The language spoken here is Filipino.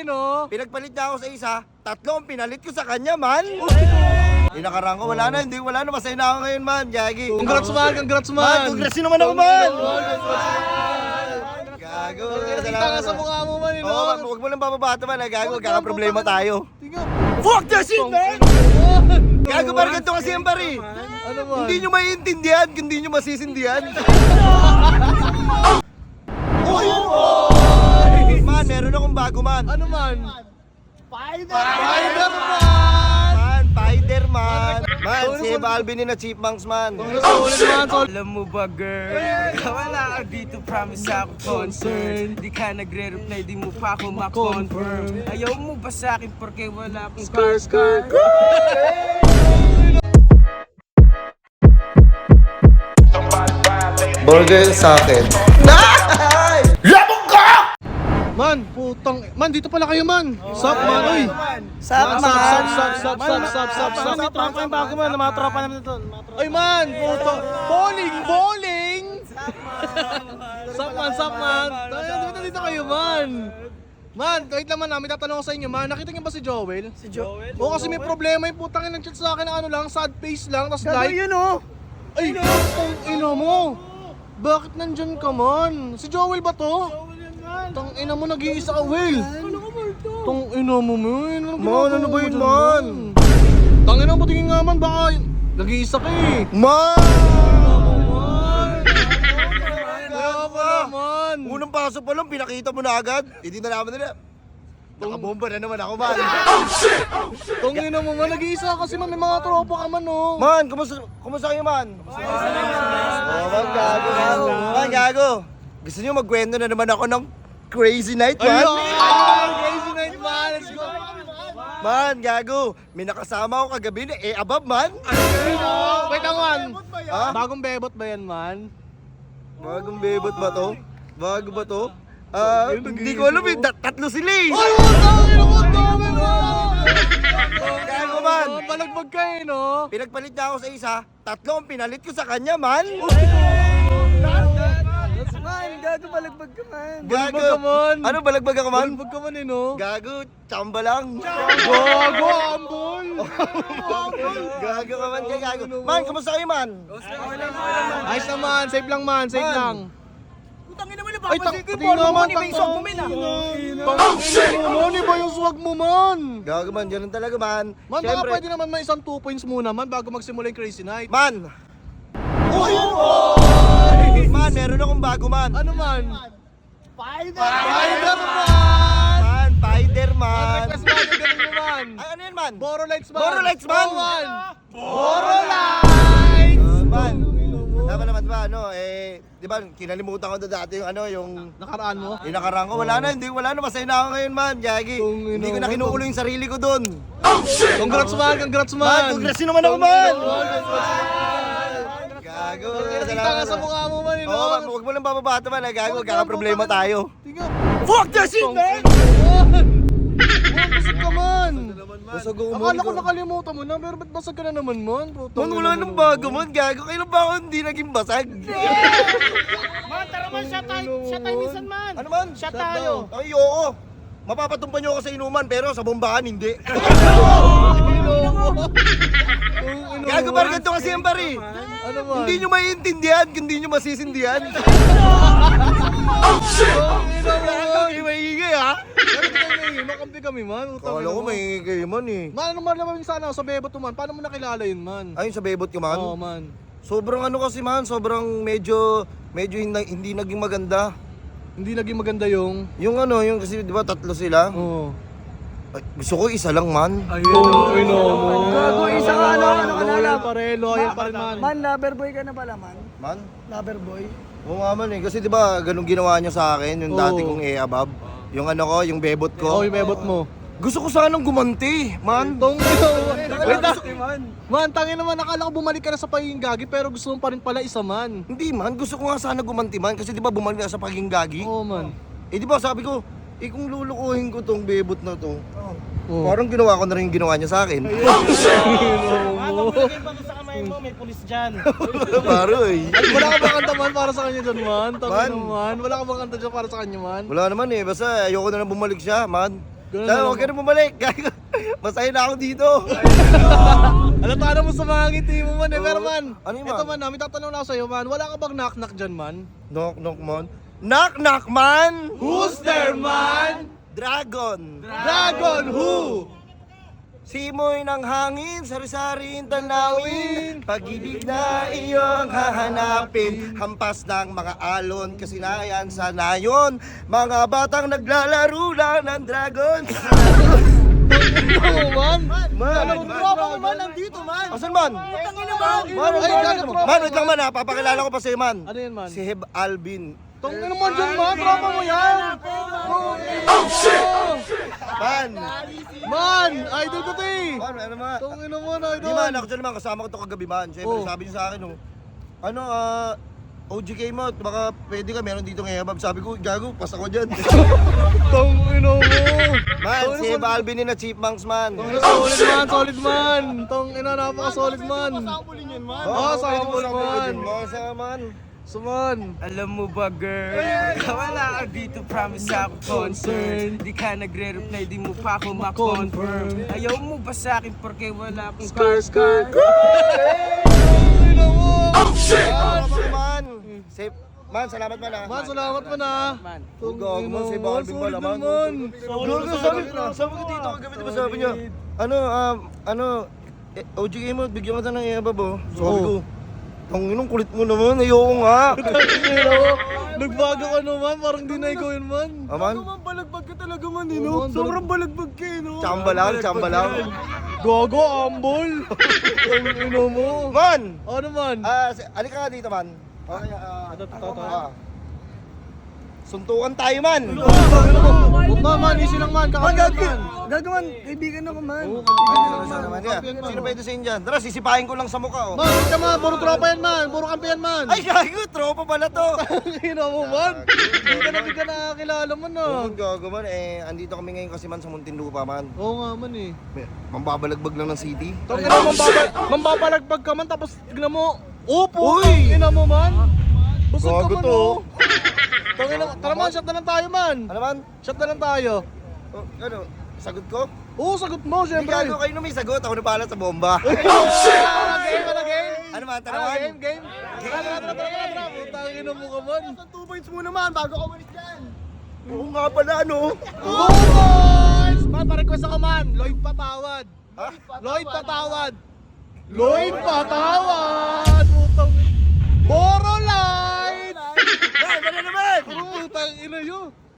No? Pinagpalit niya ako sa isa, tatlong pinalit ko sa kanya, man. Inakarang ko, wala na, masaya na ako ngayon, man, Yagi. Congrats man, congrats Man, man. congrats nyo naman ako, man. Gago, Kita nga sa mukha mo man, Oo, man, huwag mo lang bababata, man, gago, kakaproblema tayo. Tingnan. Fuck that shit, man! Gago, parang ganito kasi yan, pare. Ano man? Hindi nyo maiintindihan, hindi nyo masisindihan. Man, meron akong bago, man. Ano man? Spider-Man! Man, Spider-Man! Man, si Balvin na Chipmunks, man. Alam mo ba girl, wala ka dito, promise ako concern. Di ka nagre-reply, di mo pa ako ma-confirm. Ayaw mo ba sa akin porque wala akong scar. Burger sa akin. Man, putang. Man, dito pala kayo, man. Sup, man, oy. Sup, Sup. May tropa yung bago, man. Mga tropa naman ito. Oy, man, puto. Bowling. Sup, man. Dito kayo, man. Man, wait lang, man. May tatanong ko sa inyo, man. Nakita niyo ba si Joel? Si Joel? Oo, kasi may problema yung putang ina nag-chat sa akin ng ano lang, sad face lang, tapos like. Yun, oh. Ay, ina mo. Bakit nandyan ka, man? Si Joel ba to? Tang ina mo, nag-iisa ka, Will. Tang ina mo, man. Man, ano ba yun, man? Tang ina mo, tingin nga, man. Baka nag-iisa ka eh. Man! Kaya pa naman. Unang pasok pa lang, pinakita mo na agad. Hindi na naman nila. Nakabomba na naman ako, man. Tang ina mo, man. Nag-iisa kasi, man. May mga tropa ka, man, oh. Man, kumusta kayo, man? Oh, man, gago, man. Man, gago. Gusto niyo magkwento na naman ako ng crazy night, man? Ayun! Crazy night, man. Let's go. Man, gago. May nakasama ako kagabi na above, man. Wait lang, man. Ha? Bagong bebot ba yan, man? Bagong bebot ba to? Bago ba to? Hindi ko alam eh. Tatlo sila eh. Ay, ang ina mo, dami, man. Gago, man. Balagbag ka eh, no? Pinagpalit niya ako sa isa, tatlong pinalit ko sa kanya, man. Man, gago balagbag ka man. Balagbag ka, man. Ano, balagbag ako, man? Balagbag ka man eh, no? Gago, tsamba lang. Gago, ambol. Gago ka man, kaya gago. Man, kamusta kayo, man? Ayos naman, safe lang man, safe Man. lang. Putang ina mo na Ay, tingnan naman, ba yung swag mo min ah? Tangin iba yung swag mo, man. Gago, man, ganun talaga, man. Man, baka pwede naman may isang 2 points muna, man, bago magsimula yung Crazy Night. Man! Man, meron akong bago, man. Ano man? Spider-Man! Man, Spider-Man. Request man, yung ganun mo, man. Ay, ano yan, man? Boro Lights, man. Boro Lights, man. Oo, man. Boro Lights! Man, tama naman ba, ano, di ba, kinalimutan ko na dati yung ano, yung Nakaraan mo? inakarang ko. Wala na, masaya na ako ngayon, man, Yagi. Hindi ko na kinukulo yung sarili ko dun. Congrats, man. Congrats, man. Man, congrats nyo naman ako, man. Gago, Kita nga sa mukha mo, man. Oo, man, huwag mo lang bababata, man, gago, kakaproblema tayo. Tingnan. Fuck that shit, man! Basag ka, man. Basag ako, man. Akala ko nakalimutan mo na, pero ba't basag ka na naman, man? Man, wala nang bago, man, gago. Kailan ba ako hindi naging basag? Man, tara man, shot tayo minsan man. Ano man? Shot tayo. Ay, oo. Mapapatumpan nyo ako sa inuman, pero sa bombahan, hindi. Gago, parang ganito kasi yan, pare. Ano man? Hindi nyo maiintindihan, hindi nyo masisindihan. Gago, maingay, ha? Makampi kami, man. Kala ko maingay kayo, man, eh. Man, ano man naman sana sa bebot mo, man? Paano mo nakilala yun, man? Ayun, sa bebot ko, man. Oo, man. Sobrang ano kasi, man, sobrang medyo hindi naging maganda. Hindi naging maganda yung... Yung ano, yung kasi, di ba, tatlo sila? Oo. Ay, gusto ko isa lang, man. Ayun, mo. Gago, isa ka ano ka na Loyal pa rin, loyal pa rin, man. Man, lover boy ka na pala man. Man? Lover boy. Oo nga, man, eh. Kasi, di ba, ganun ginawa niya sa akin, yung dati Oo. kong above. Yung ano ko, yung bebot Oo, ko. yung bebot mo. Gusto ko sanang gumanti, man. Wait lang. Man, tangin naman, nakala ko bumalik ka na sa pagiging gagi, pero gusto mo pa rin pala isa, man. Hindi, man. Gusto ko nga sana gumanti, man. Kasi, di ba, bumalik na sa pagiging gagi. Oo, man. Eh, di ba, sabi ko, kung lulukuhin ko tong bebot na to, Oo. parang ginawa ko na rin yung ginawa niya sa akin. Ano ba sa kamay mo? May pulis dyan. Paroy. Wala ka bang kanta, man, para sa kanya dyan, man? Tangin Man. naman. Wala ka bang kanta dyan para sa kanya, man? Wala naman eh. Basta ayoko na lang bumalik siya, man. Ganun Sabi, na huwag ka na bumalik. Gago. Masaya na ako dito. Alata na mo sa mga ngiti mo man eh. Pero man, Ano yun, ito man? man, may tatanong na ako sa'yo man. Wala ka bang knock-knock dyan man? Knock, knock, man. Knock, knock, man! Who's there man? Dragon! Dragon who? Simoy ng hangin, sari-saring tanawin. Pag-ibig na iyong hahanapin. Hampas ng mga alon, kasinayan sa nayon. Mga batang naglalaro lang ng dragon. Oo man. Man! Tropa mo man, nandito man. Asan man? Tangina man. Man, Ay, gago, tropa man, wait lang man ha. Papakilala ko pa sa'yo man. Ano yan man? Si Heb Alvin. Tangina naman dyan man, tropa mo yan. Oh shit! Man! Man, idol ko to eh. Man, ano man? Tangina mo na Di idol. man, ako dyan naman, kasama ko to kagabi man. Siyempre, Oh. sabi niya sa akin, oh, ano, OGK mo, baka pwede ka, meron dito ngayon. Sabi ko, gago, pas ako dyan. Tangina mo. Man, si Heb Alvin na Chipmunks man. Solid man, solid man. Tangina, napaka-solid man. Oo, sample man. Sa man. Suman. Alam mo ba girl, wala ka dito, promise ako concern. Di ka nagre-reply, di mo pa ako ma-confirm. Ayaw mo ba sa akin porque wala akong scar? Tangina mo. Oh shit! Man, safe. Man, salamat man ha. Man, salamat man ah. Man. Gago mo, si Heb Alvin Solid pala man. naman. Gago, sabi ko dito kagabi, di ba sabi niya, OGK mo, bigyan mo ng iabab oh. Sabi ko, tanginong kulit mo naman, ayoko nga. Tangina mo. Nagbago ka naman, parang di na ikaw yun man. Aman? Balagbag ka talaga man, no? Sobrang balagbag ka, no? Tsamba lang, tsamba lang. Gago, ambol. Tangina mo. Man! Ano man? Alika nga dito man. Okay, suntukan tayo man! Huwag man, easy lang man. Kakapit man. Gagawan, kaibigan ako man. Sino pwede sa inyo dyan? Tara, sisipahin ko lang sa mukha oh. Man, huwag ka man. Puro tropa yan man. Puro kampiyan man. Ay, gago! Tropa pala to! Tangina mo man. Hindi ka nakakilala man ah. Oo, gago man. Andito kami ngayon kasi man sa Muntinlupa man. Oo nga man eh. Mambabalagbag lang ng city. Tangina mo, mambabalagbag ka man tapos tignan mo. Upo! Uy! Tangina mo man. Busog ka Gago man to. oh. Tangina mo, tara man, shot na lang tayo man. Ano man? Shot na lang tayo. Ano? Sagot ko? Oo, sagot mo, Hindi syempre. gago kayo na may sagot. Ako na pala sa bomba. Game, ano game? Ano man? Ano, Tanawan? game? Tara. Putangina mo ka man. 2 points muna man bago ka umalis dyan. Oo nga pala ano. Oh, boys! Man, pa-request ako man. Lloyd patawad. Ha? Lloyd patawad. Lloyd patawad. Putang. Boro Light! Yan, ano naman? Putang ina yun.